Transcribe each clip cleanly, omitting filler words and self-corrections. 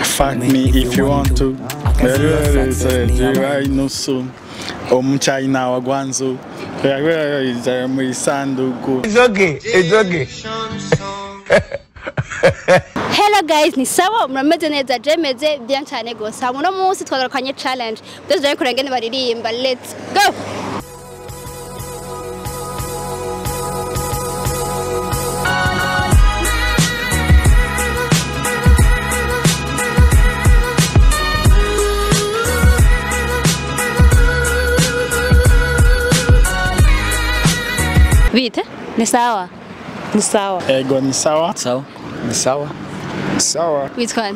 Fuck me if you want to. I know so. China wagwanzo. It's okay. It's okay. Hello guys, ni sawa mrameze neza jemeze bien cyane gose. Uno munsi twagarukanye challenge. Tuzaje kurengene baririmba. Let's go. Vite? Ni sawa. Ni sawa. Ego ni sawa. Sawa. Ni sawa. Sawa. Witwa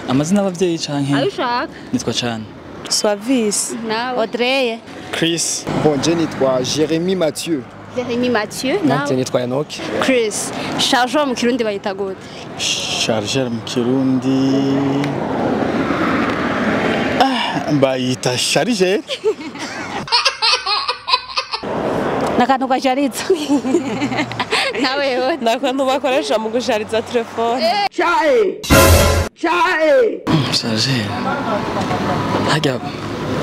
amazina y'abavyeyi canke? Ayushaka. Nitwa Chan. Suavis. Nawe. Audrey. Chris. Bon, je nitwa Jérémy Mathieu. Jérémy Mathieu. Nawe. Nitwa Enoch. Chris. Chargeur mu Kirundi bayita gute? Chargeur mu Kirundi. Bayita chargeur. Nakantu gashariza. Nawe yo. Nakantu bakoresha mu gushariza telefone. Chae. Chargeur.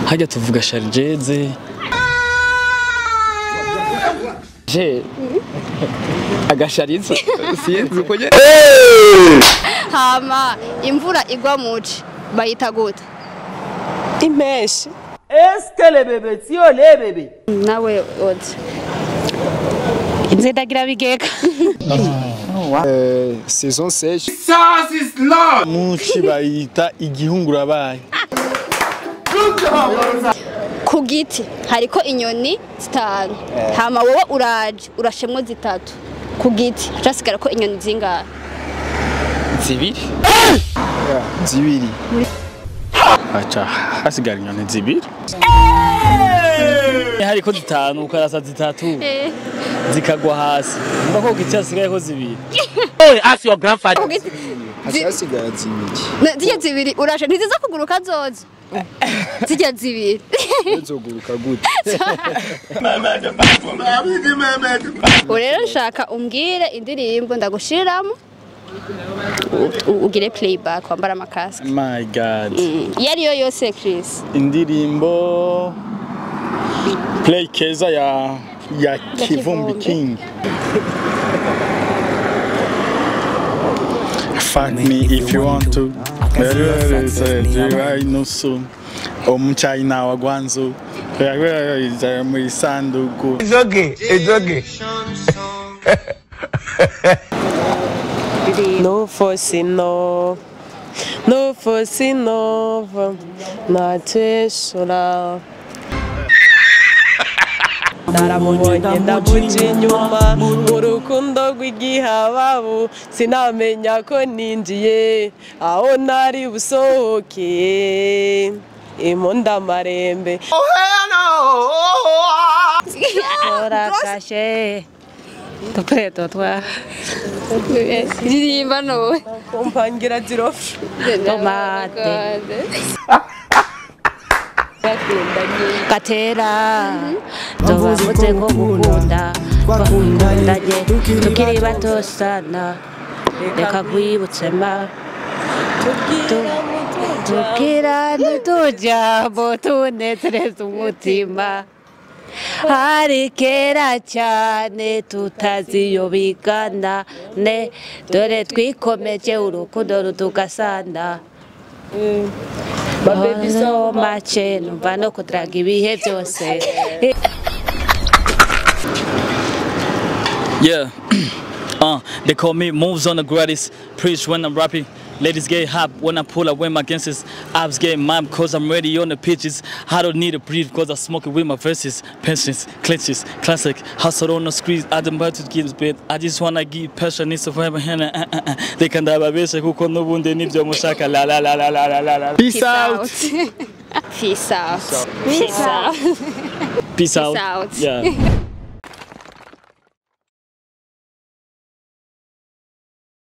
Hajya tuvuga chargeze. Je. Agashariza. Sinzi uko je. Hama imvura igwa muci bayita gute? Impeshi. Est-ce que les bébés, si on les bébés? Nawe odi. Inziragira bigeka. Saison sèche. Ça c'est là. Muci bayita igihungura bayi. Ku giti hariko inyoni zitanu. Hama wowe uraje urashemwo zitatu. Ku giti hacasigara ko inyoni zingahe? Zibiri. Zibiri. Acha hasigara inyoni zibiri. Hariko zitanu ukarasa zitatu. Zikagwa hasi. Mbako giti hasigaye ko zibiri. Oh, ask your grandfather. Hasigara zibiri. Zijya zibiri uraje ntiziza kuguruka zozo. Zijya zibiri. Zoguruka gute? Urero nshaka umbwire indirimbo ndagushiramo. Ugire playback wambara amakasike. My God. Yariyo yose Chris. Indirimbo Play Keza ya Kivumbi King. Fuck me if you want to. I know so. China wagwanzo. It's okay. It's okay. No fosse no. No fosse no. Nateshora. Naramubonye ndamuca inyuma urukundo rw'igihababu sinamenya ko ninjiye aho nari busohoke imonda marembe ora kashe topreto twa Ririmba no. kompangira zirofsha Tomate. Katera tubavuze ko gukunda bakundanye tukiri bato sana reka kwibutse ma tukira ntitujambo tunezereza umutima hari kera cyane tutaziyobigana ne dore twikomeje urukundo rutugasana baby so much numva no kudraga ibihe byose. Yeah. They call me moves on the gratis. Preach when I'm rapping. Ladies get hot when I pull up with my gangsters. Abs get mad cause I'm ready on the pitches. I don't need to breathe cause I smoke it with my verses. Pensions, clinches, classic. Hustle on the streets. I don't buy to give bit. I just wanna give passion. It's forever hand. They can die by basic who can no wound they need your mushaka. La la la la la la la. Peace out. Peace out. Peace out. Peace out. Peace out. Yeah.